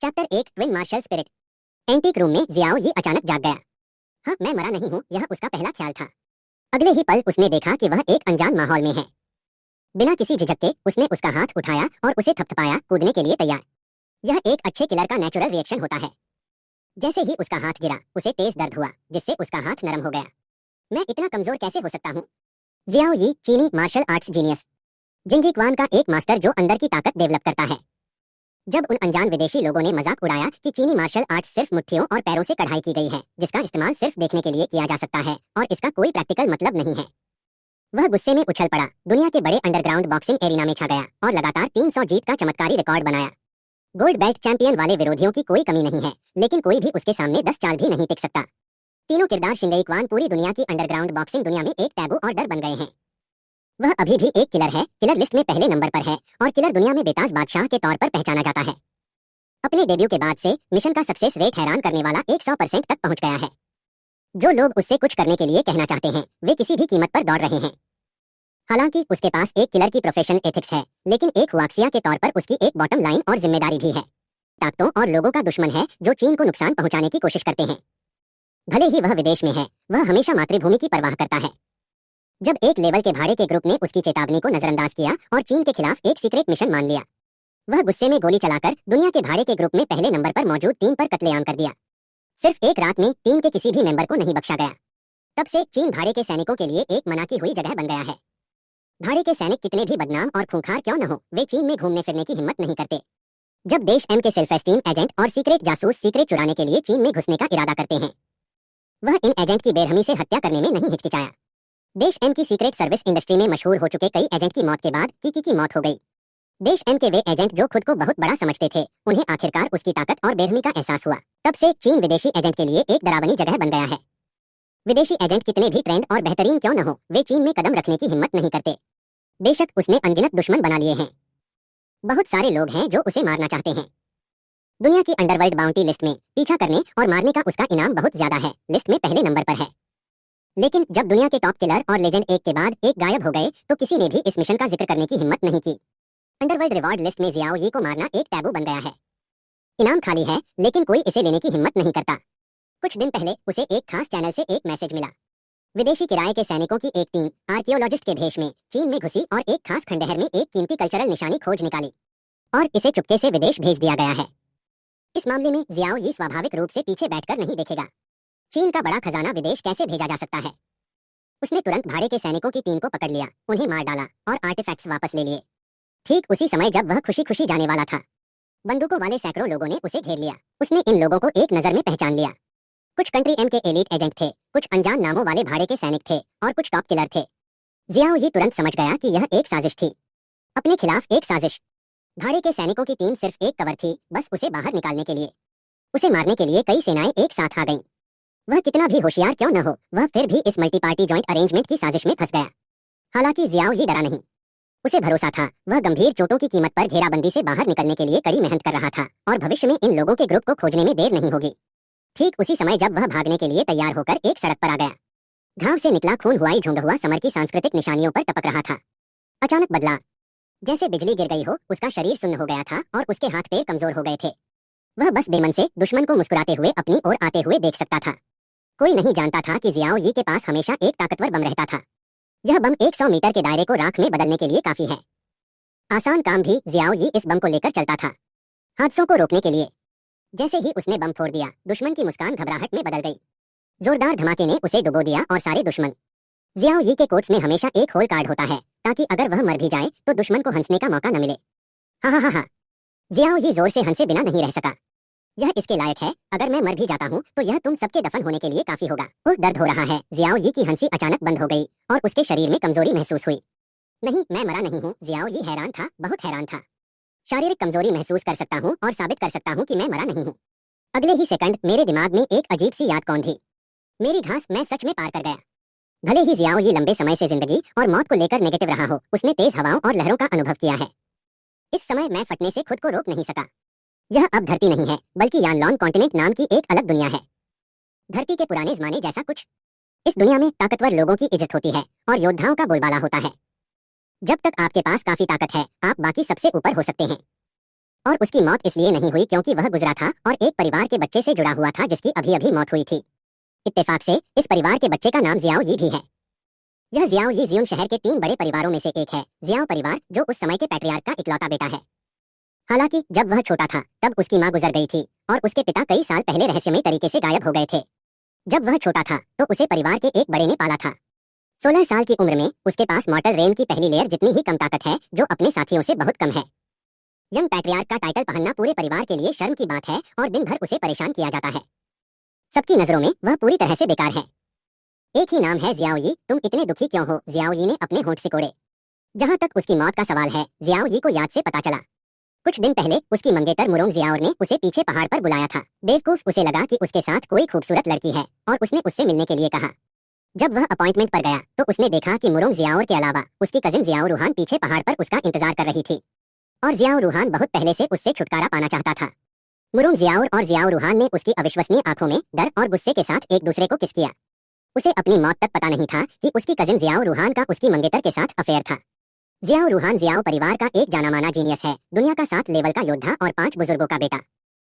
Chapter 1 twin martial spirit. Antique room में Xiao Ye अचानक जाग गया। हाँ, मैं मरा नहीं हूँ, यह उसका पहला ख्याल था। अगले ही पल उसने देखा कि वह एक अनजान माहौल में है। बिना किसी झिझक के उसने उसका हाथ उठाया और उसे थपथपाया, कूदने के लिए तैयार। यह एक अच्छे किलर का नेचुरल रिएक्शन होता है। जैसे ही उसका हाथ गिरा उसे तेज दर्द हुआ, जिससे उसका हाथ नरम हो गया। मैं इतना कमजोर कैसे हो सकता हूँ? जियाओ यी चीनी मार्शल आर्ट्स जीनियस, जिंगी क्वान का एक मास्टर जो अंदर की ताकत डेवलप करता है। जब उन अनजान विदेशी लोगों ने मजाक उड़ाया कि चीनी मार्शल आर्ट्स सिर्फ मुट्ठियों और पैरों से कढ़ाई की गई है, जिसका इस्तेमाल सिर्फ देखने के लिए किया जा सकता है और इसका कोई प्रैक्टिकल मतलब नहीं है, वह गुस्से में उछल पड़ा, दुनिया के बड़े अंडरग्राउंड बॉक्सिंग एरिना में छा गया और लगातार 300 जीत का चमत्कारी रिकॉर्ड बनाया। गोल्ड बेल्ट चैंपियन वाले विरोधियों की कोई कमी नहीं है, लेकिन कोई भी उसके सामने 10 चाल भी नहीं टिक सकता। तीनों किरदार शिंगई क्वान पूरी दुनिया की अंडरग्राउंड बॉक्सिंग दुनिया में एक टैबू और डर बन गए हैं। वह अभी भी एक किलर है, किलर लिस्ट में पहले नंबर पर है और किलर दुनिया में बेताज बादशाह के तौर पर पहचाना जाता है। अपने डेब्यू के बाद से मिशन का सक्सेस रेट हैरान करने वाला 100% तक पहुंच गया है। जो लोग उससे कुछ करने के लिए कहना चाहते हैं, वे किसी भी कीमत पर दौड़ रहे हैं। हालांकि उसके पास एक किलर की प्रोफेशनल एथिक्स है, लेकिन एक हुआक्सिया के तौर पर उसकी एक बॉटम लाइन और जिम्मेदारी भी है। ताकतों और लोगों का दुश्मन है जो चीन को नुकसान पहुंचाने की कोशिश करते हैं। भले ही वह विदेश में है, वह हमेशा मातृभूमि की परवाह करता है। जब एक लेवल के भाड़े के ग्रुप ने उसकी चेतावनी को नजरअंदाज किया और चीन के खिलाफ एक सीक्रेट मिशन मान लिया, वह गुस्से में गोली चलाकर दुनिया के भाड़े के ग्रुप में पहले नंबर पर मौजूद टीम पर कत्लेआम कर दिया। सिर्फ एक रात में टीम के किसी भी मेंबर को नहीं बख्शा गया। तब से चीन भाड़े के सैनिकों के लिए एक मना की हुई जगह बन गया है। भाड़े के सैनिक कितने भी बदनाम और खूंखार क्यों न हो, वे चीन में घूमने फिरने की हिम्मत नहीं करते। जब देश एम के सेल्फ एस्टीम एजेंट और सीक्रेट जासूस सीक्रेट चुराने के लिए चीन में घुसने का इरादा करते हैं, वह इन एजेंट की बेरहमी से हत्या करने में नहीं हिचकिचाया। देश एम की सीक्रेट सर्विस इंडस्ट्री में मशहूर हो चुके कई एजेंट की मौत के बाद की मौत हो गई। देश एम के वे एजेंट जो खुद को बहुत बड़ा समझते थे, उन्हें आखिरकार उसकी ताकत और बेरहमी का एहसास हुआ। तब से चीन विदेशी एजेंट के लिए एक डरावनी जगह बन गया है। विदेशी एजेंट कितने भी ट्रेंड और बेहतरीन क्यों न हो, वे चीन में कदम रखने की हिम्मत नहीं करते। बेशक उसने अनगिनत दुश्मन बना लिए हैं, बहुत सारे लोग हैं जो उसे मारना चाहते हैं। दुनिया की अंडरवर्ल्ड बाउंटी लिस्ट में पीछा करने और मारने का उसका इनाम बहुत ज्यादा है, लिस्ट में पहले नंबर पर है। लेकिन जब दुनिया के टॉप किलर और लेजेंड एक के बाद एक गायब हो गए, तो किसी ने भी इस मिशन का जिक्र करने की हिम्मत नहीं की। अंडरवर्ल्ड रिवॉर्ड लिस्ट में जियाओ यी को मारना एक टैबू बन गया है। इनाम खाली है, लेकिन कोई इसे लेने की हिम्मत नहीं करता। कुछ दिन पहले उसे एक खास चैनल से एक मैसेज मिला। विदेशी किराए के सैनिकों की एक टीम आर्कियोलॉजिस्ट के भेष में चीन में घुसी और एक खास खंडहर में एक कीमती कल्चरल निशानी खोज निकाली और इसे चुपके से विदेश भेज दिया गया है। इस मामले में जियाओ यी स्वाभाविक रूप से पीछे बैठकर नहीं देखेगा। चीन का बड़ा खजाना विदेश कैसे भेजा जा सकता है? उसने तुरंत भाड़े के सैनिकों की टीम को पकड़ लिया, उन्हें मार डाला और आर्टिफैक्ट्स वापस ले लिए। ठीक उसी समय जब वह खुशी खुशी जाने वाला था, बंदूकों वाले सैकड़ों लोगों ने उसे घेर लिया। उसने इन लोगों को एक नजर में पहचान लिया। कुछ कंट्री एम के एलीट एजेंट थे, कुछ अनजान नामों वाले भाड़े के सैनिक थे और कुछ टॉप किलर थे। जियाओ यी तुरंत समझ गया कि यह एक साजिश थी, अपने खिलाफ एक साजिश। भाड़े के सैनिकों की टीम सिर्फ एक कवर थी, बस उसे बाहर निकालने के लिए। उसे मारने के लिए कई सेनाएं एक साथ आ गईं। वह कितना भी होशियार क्यों न हो, वह फिर भी इस मल्टी पार्टी जॉइंट अरेंजमेंट की साजिश में फंस गया। हालांकि जियाओ यी डरा नहीं, उसे भरोसा था। वह गंभीर चोटों की कीमत पर घेराबंदी से बाहर निकलने के लिए कड़ी मेहनत कर रहा था और भविष्य में इन लोगों के ग्रुप को खोजने में देर नहीं होगी। ठीक उसी समय जब वह भागने के लिए तैयार होकर एक सड़क पर आ गया, घाव से निकला खून हुआई झुंड हुआ समर की सांस्कृतिक निशानियों पर टपक रहा था। अचानक बदला, जैसे बिजली गिर गई हो। उसका शरीर सुन्न हो गया था और उसके हाथ पैर कमजोर हो गए थे। वह बस बेमन से दुश्मन को मुस्कुराते हुए अपनी ओर आते हुए देख सकता था। कोई नहीं जानता था कि जियाओ यी के पास हमेशा एक ताकतवर बम रहता था। यह बम 100 मीटर के दायरे को राख में बदलने के लिए काफी है। आसान काम भी जियाओ यी इस बम को लेकर चलता था, हादसों को रोकने के लिए। जैसे ही उसने बम फोड़ दिया, दुश्मन की मुस्कान घबराहट में बदल गई। जोरदार धमाके ने उसे डुबो दिया और सारे दुश्मन। जियाओ यी के कोट्स में हमेशा एक होल कार्ड होता है, ताकि अगर वह मर भी जाए तो दुश्मन को हंसने का मौका न मिले। हा। जियाओ यी जोर से हंसे बिना नहीं रह सका। यह इसके लायक है, अगर मैं मर भी जाता हूँ तो यह तुम सबके दफन होने के लिए काफी होगा। दर्द हो रहा है। जियाओ यी की हंसी अचानक बंद हो गई और उसके शरीर में कमजोरी महसूस हुई। नहीं, मैं मरा नहीं हूँ। जियाओ यी हैरान था, बहुत हैरान था। शारीरिक कमजोरी महसूस कर सकता हूँ और साबित कर सकता हूँ कि मैं मरा नहीं हूँ। अगले ही सेकंड मेरे दिमाग में एक अजीब सी याद कौन थी। मेरी घास मैं सच में पार कर गया। भले ही जियाओ यी लंबे समय से जिंदगी और मौत को लेकर नेगेटिव रहा हो, उसने तेज हवाओं और लहरों का अनुभव किया है। इस समय मैं फटने से खुद को रोक नहीं सका। यह अब धरती नहीं है, बल्कि यानलॉन कॉन्टिनेंट नाम की एक अलग दुनिया है। धरती के पुराने जमाने जैसा कुछ। इस दुनिया में ताकतवर लोगों की इज्जत होती है और योद्धाओं का बोलबाला होता है। जब तक आपके पास काफी ताकत है, आप बाकी सबसे ऊपर हो सकते हैं। और उसकी मौत इसलिए नहीं हुई क्योंकि वह गुजरा था और एक परिवार के बच्चे से जुड़ा हुआ था जिसकी अभी अभी मौत हुई थी। इत्तेफाक से इस परिवार के बच्चे का नाम जियाओ यी भी है। यह जियाओ यी जियोंग शहर के 3 बड़े परिवारों में से एक है। जियाओ परिवार जो उस समय के पैट्रियार्क का इकलौता बेटा है। हालांकि जब वह छोटा था तब उसकी मां गुजर गई थी और उसके पिता कई साल पहले रहस्यमयी तरीके से गायब हो गए थे। जब वह छोटा था तो उसे परिवार के एक बड़े ने पाला था। 16 साल की उम्र में उसके पास मॉर्टल रेन की पहली लेयर जितनी ही कम ताकत है जो अपने साथियों से बहुत कम है। यंग पैट्रियार्क का टाइटल पहनना पूरे परिवार के लिए शर्म की बात है और दिन भर उसे परेशान किया जाता है। सबकी नजरों में वह पूरी तरह से बेकार है। एक ही नाम है जियाओ यी, तुम इतने दुखी क्यों हो? जियाओ यी ने अपने होंठ सिकोड़े। जहां तक उसकी मौत का सवाल है, जियाओ यी को याद से पता चला। कुछ दिन पहले उसकी मंगेतर मुरोंग जियाओर ने उसे पीछे पहाड़ पर बुलाया था। बेवकूफ उसे लगा कि उसके साथ कोई खूबसूरत लड़की है और उसने उससे मिलने के लिए कहा। जब वह अपॉइंटमेंट पर गया तो उसने देखा कि मुरोंग जियाओर के अलावा उसकी कजिन जियाओ रूहान पीछे पहाड़ पर उसका इंतजार कर रही थी और जियाओ रूहान बहुत पहले से उससे छुटकारा पाना चाहता था। मुरोंग जियाओर और जियाओ रूहान ने उसकी अविश्वसनीय आंखों में डर और गुस्से के साथ एक दूसरे को किस किया। उसे अपनी मौत तक पता नहीं था कि उसकी कजिन जियाओ रूहान का उसकी मंगेतर के साथ अफेयर था। जियाओ रूहान जियाओ परिवार का एक जाना माना जीनियस है, दुनिया का 7 लेवल का योद्धा और 5 बुजुर्गों का बेटा।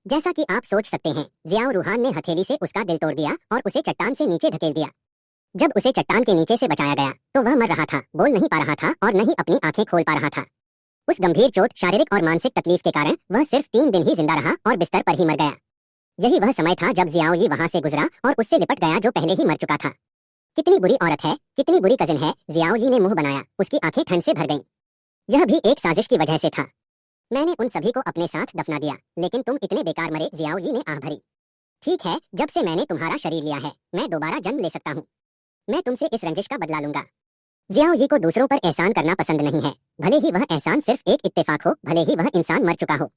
जैसा कि आप सोच सकते हैं, जियाओ रूहान ने हथेली से उसका दिल तोड़ दिया और उसे चट्टान से नीचे धकेल दिया। जब उसे चट्टान के नीचे से बचाया गया तो वह मर रहा था, बोल नहीं पा रहा था और न ही अपनी आंखें खोल पा रहा था। उस गंभीर चोट, शारीरिक और मानसिक तकलीफ के कारण वह सिर्फ 3 दिन ही जिंदा रहा और बिस्तर पर ही मर गया। यही वह समय था जब जियाओ यी वहां से गुजरा और उससे लिपट गया जो पहले ही मर चुका था। कितनी बुरी औरत है, कितनी बुरी कजिन है। जियाओ यी ने मुंह बनाया, उसकी आंखें ठंड से भर गईं। यह भी एक साजिश की वजह से था। मैंने उन सभी को अपने साथ दफना दिया, लेकिन तुम इतने बेकार मरे। जियाओ यी ने आह भरी। ठीक है, जब से मैंने तुम्हारा शरीर लिया है मैं दोबारा जन्म ले सकता हूँ। मैं तुमसे इस रंजिश का बदला लूंगा। जियाओ यी को दूसरों पर एहसान करना पसंद नहीं है, भले ही वह एहसान सिर्फ एक इत्तेफाक हो, भले ही वह इंसान मर चुका हो।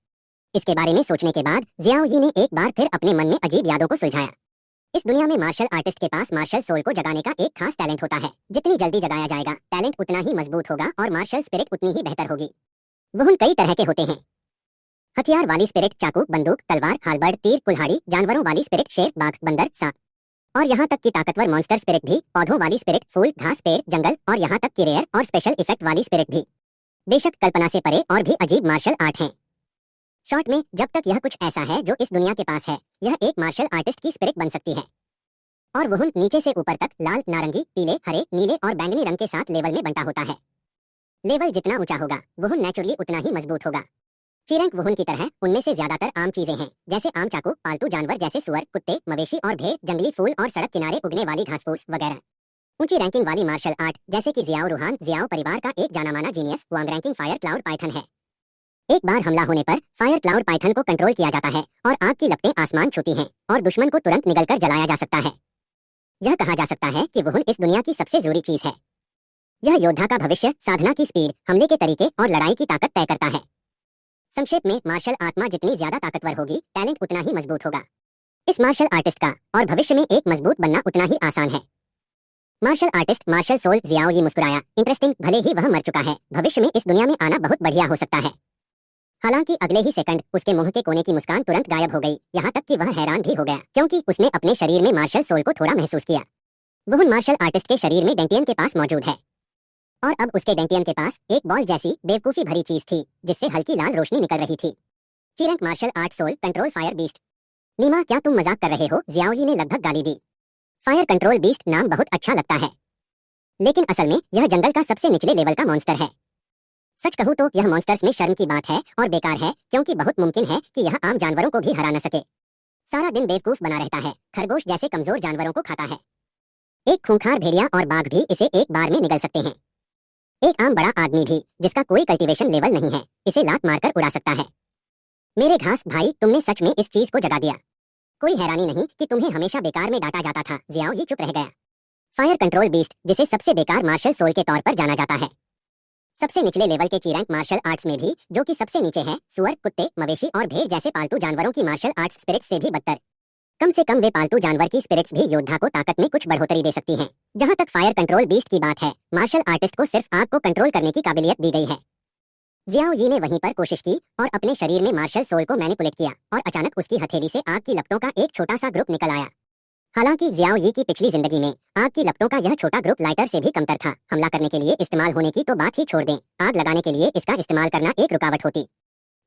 इसके बारे में सोचने के बाद जियाओ यी ने एक बार फिर अपने मन में अजीब यादों को सुलझाया। इस दुनिया में मार्शल आर्टिस्ट के पास मार्शल सोल को जगाने का एक खास टैलेंट होता है। जितनी जल्दी जगाया जाएगा टैलेंट उतना ही मजबूत होगा और मार्शल स्पिरिट उतनी ही बेहतर होगी। वह कई तरह के होते हैं। हथियार वाली स्पिरिट, चाकू, बंदूक, तलवार, हालबर्ड, तीर, कुल्हाड़ी। जानवरों वाली स्पिरिट, शेर, बाघ, बंदर, सांप। और यहाँ तक कि ताकतवर मॉन्स्टर स्पिरिट भी। पौधों वाली स्पिरिट, फूल, घास, पेड़, जंगल और यहाँ तक कि रेयर और स्पेशल इफेक्ट वाली स्पिरिट भी। बेशक कल्पना से परे और भी अजीब मार्शल आर्ट हैं। शॉर्ट में, जब तक यह कुछ ऐसा है जो इस दुनिया के पास है, यह एक मार्शल आर्टिस्ट की स्पिरिट बन सकती है। और वह नीचे से ऊपर तक लाल, नारंगी, पीले, हरे, नीले और बैंगनी रंग के साथ लेवल में बंटा होता है। लेवल जितना ऊंचा होगा वह नेचुरली उतना ही मजबूत होगा। चिरंक वुहुन की तरह उनमें से ज्यादातर आम चीजें हैं, जैसे आम चाकू, पालतू जानवर जैसे सुअर, कुत्ते, मवेशी और भेड़, जंगली फूल और सड़क किनारे उगने वाली घास फूस वगैरह। ऊंची रैंकिंग वाली मार्शल आर्ट जैसे कि जियाओ रूहान जियाओ परिवार का एक जाना माना जीनियस वांग रैंकिंग फायर क्लाउड पाइथन है। एक बार हमला होने पर फायर क्लाउड पाइथन को कंट्रोल किया जाता है और आग की लपटें आसमान छूती हैं और दुश्मन को तुरंत निगलकर जलाया जा सकता है। यह कहा जा सकता है कि वुहुन इस दुनिया की सबसे जरूरी चीज है। यह योद्धा का भविष्य, साधना की स्पीड, हमले के तरीके और लड़ाई की ताकत तय करता है। संक्षेप में, मार्शल आत्मा जितनी ज्यादा ताकतवर होगी टैलेंट उतना ही मजबूत होगा। इस मार्शल आर्टिस्ट का और भविष्य में एक मजबूत बनना उतना ही आसान है। Martial artist martial soul Xiao Yi मुस्कुराया। इंटरेस्टिंग, भले ही वह मर चुका है, भविष्य में इस दुनिया में आना बहुत बढ़िया हो सकता है। हालांकि अगले ही सेकंड उसके मुंह के कोने की मुस्कान तुरंत गायब हो गई, यहाँ तक कि वह हैरान भी हो गया क्योंकि उसने अपने शरीर में मार्शल सोल को थोड़ा महसूस किया। वह मार्शल आर्टिस्ट के शरीर में डेंटियन के पास मौजूद है और अब उसके डेंटियन के पास एक बॉल जैसी बेवकूफी भरी चीज थी जिससे हल्की लाल रोशनी निकल रही थी। चिरंक martial art soul control fire beast. Neema, क्या तुम मजाक कर रहे हो? जियाओ यी ने लगभग गाली दी। फायर कंट्रोल बीस्ट नाम बहुत अच्छा लगता है, लेकिन असल में यह जंगल का सबसे निचले लेवल का मॉन्स्टर है। सच कहूँ तो यह मॉन्स्टर्स में शर्म की बात है और बेकार है क्योंकि बहुत मुमकिन है कि यह आम जानवरों को भी हरा न सके। सारा दिन बेवकूफ बना रहता है, खरगोश जैसे कमजोर जानवरों को खाता है। एक खूंखार भेड़िया और बाघ भी इसे एक बार में निगल सकते हैं। एक आम बड़ा आदमी भी जिसका कोई कल्टीवेशन लेवल नहीं है इसे लात मारकर उड़ा सकता है। मेरे घास भाई, तुमने सच में इस चीज को जगा दिया। कोई हैरानी नहीं कि तुम्हें हमेशा बेकार में डांटा जाता था। जियाओ यी चुप रह गया। फायर कंट्रोल बीस्ट, जिसे सबसे बेकार मार्शल सोल के तौर पर जाना जाता है। सबसे निचले लेवल के चिरंक मार्शल आर्ट्स में भी, जो कि सबसे नीचे है, सुअर, कुत्ते, मवेशी और भेड़ जैसे पालतू जानवरों की मार्शल आर्ट्स स्पिरिट्स से भी बदतर। कम से कम वे पालतू जानवर की स्पिरिट्स भी योद्धा को ताकत में कुछ बढ़ोतरी दे सकती हैं। जहां तक फायर कंट्रोल बीस्ट की बात है, मार्शल आर्टिस्ट को सिर्फ आग को कंट्रोल करने की काबिलियत दी गई है। जियाओ यी ने वहीं पर कोशिश की और अपने शरीर में मार्शल सोल को मैनिपुलेट किया और अचानक उसकी हथेली से आग की लपटों का एक छोटा सा ग्रुप निकल आया। हालांकि जियाओ यी की पिछली जिंदगी में आग की लपटों का यह छोटा ग्रुप लाइटर से भी कमतर था। हमला करने के लिए इस्तेमाल होने की तो बात ही छोड़ दें, आग लगाने के लिए इसका इस्तेमाल करना एक रुकावट होती।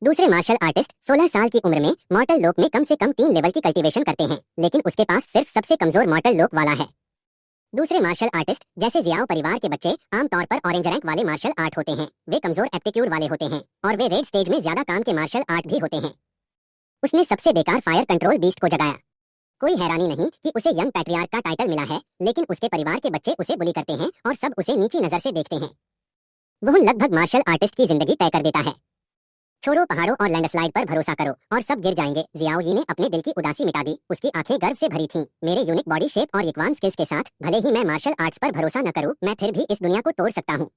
दूसरे मार्शल आर्टिस्ट 16 साल की उम्र में मॉर्टल लोक में कम से कम 3 लेवल की कल्टीवेशन करते हैं, लेकिन उसके पास सिर्फ सबसे कमजोर मॉर्टल लोक वाला है। दूसरे मार्शल आर्टिस्ट जैसे जियाओ परिवार के बच्चे आमतौर पर ऑरेंज रैंक वाले मार्शल आर्ट होते हैं। वे कमजोर एप्टीट्यूड वाले होते हैं और वे रेड स्टेज में ज्यादा काम के मार्शल आर्ट भी होते हैं। उसने सबसे बेकार फायर कंट्रोल बीस्ट को जगाया। कोई हैरानी नहीं कि उसे यंग पैट्रियार्क का टाइटल मिला है, लेकिन उसके परिवार के बच्चे उसे बुली करते हैं और सब उसे नीची नजर से देखते हैं। वह लगभग मार्शल आर्टिस्ट की जिंदगी तय कर देता है। छोड़ो पहाड़ों और लैंडस्लाइड पर भरोसा करो और सब गिर जाएंगे। जियाओ यी ने अपने दिल की उदासी मिटा दी। उसकी आंखें गर्व से भरी थीं। मेरे यूनिक बॉडी शेप और यकवान स्किल्स के साथ भले ही मैं मार्शल आर्ट्स पर भरोसा न करूं, मैं फिर भी इस दुनिया को तोड़ सकता हूं।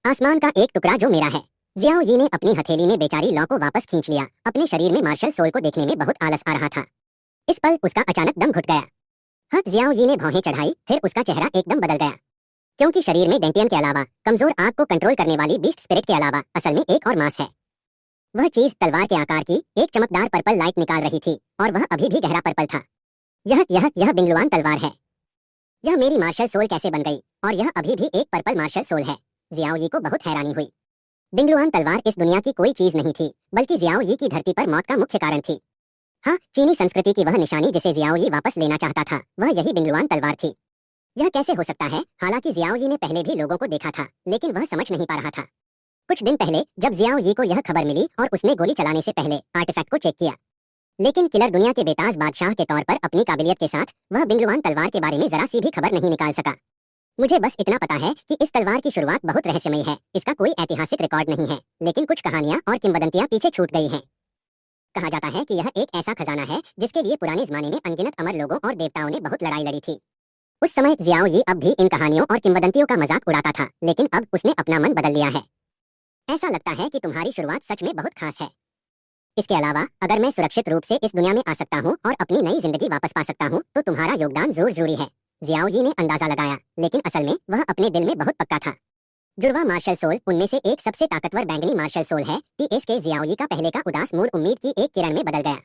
आसमान का एक टुकड़ा जो मेरा है। जियाओ यी ने अपनी हथेली में बेचारी लॉ को वापस खींच लिया। अपने शरीर में मार्शल सोल को देखने में बहुत आलस आ रहा था। इस पल उसका अचानक दम घुट गया। हाँ, जियाओ यी ने भौहें चढ़ाई, फिर उसका चेहरा एकदम बदल गया, क्योंकि शरीर में डेंटियन के अलावा, कमजोर आग को कंट्रोल करने वाली बीस्ट स्पिरिट के अलावा असल में एक और मांस है। वह चीज तलवार के आकार की एक चमकदार पर्पल लाइट निकाल रही थी और वह अभी भी गहरा पर्पल था। यह बिंगलुआन तलवार है। यह मेरी मार्शल सोल कैसे बन गई और यह अभी भी एक पर्पल मार्शल सोल है। जियाओ यी को बहुत हैरानी हुई। बिंगलुआन तलवार इस दुनिया की कोई चीज नहीं थी, बल्कि जियाओ यी की धरती पर मौत का मुख्य कारण थी। हाँ, चीनी संस्कृति की वह निशानी जिसे जियाओ यी वापस लेना चाहता था, वह यही बिंगलुआन तलवार थी। यह कैसे हो सकता है? हालांकि जियाओ यी ने पहले भी लोगों को देखा था, लेकिन वह समझ नहीं पा रहा था। कुछ दिन पहले जब जियाओ यी को यह खबर मिली और उसने गोली चलाने से पहले आर्टिफैक्ट को चेक किया, लेकिन किलर दुनिया के बेताज बादशाह के तौर पर अपनी काबिलियत के साथ वह बिंगलुआन तलवार के बारे में जरा सी भी खबर नहीं निकाल सका। मुझे बस इतना पता है कि इस तलवार की शुरुआत बहुत रहस्यमयी है। इसका कोई ऐतिहासिक रिकॉर्ड नहीं है, लेकिन कुछ कहानियां और किंवदंतियां पीछे छूट गई हैं। कहा जाता है कि यह एक ऐसा खजाना है जिसके लिए पुराने जमाने में अनगिनत अमर लोगों और देवताओं ने बहुत लड़ाई लड़ी थी। उस समय जियाओ यी अब भी इन कहानियों और किंवदंतियों का मजाक उड़ाता था, लेकिन अब उसने अपना मन बदल लिया है। ऐसा लगता है कि तुम्हारी शुरुआत सच में बहुत खास है। इसके अलावा अगर मैं सुरक्षित रूप से इस दुनिया में आ सकता हूँ और अपनी नई जिंदगी वापस पा सकता हूँ, तो तुम्हारा योगदान जरूर जरूरी है। जियाओ यी ने अंदाजा लगाया, लेकिन असल में वह अपने दिल में बहुत पक्का था। जुड़वा मार्शल सोल उनमें से एक सबसे ताकतवर बैंगनी मार्शल सोल है। टीएस के जियाओ यी का पहले का उदास मूड उम्मीद की एक किरण में बदल गया।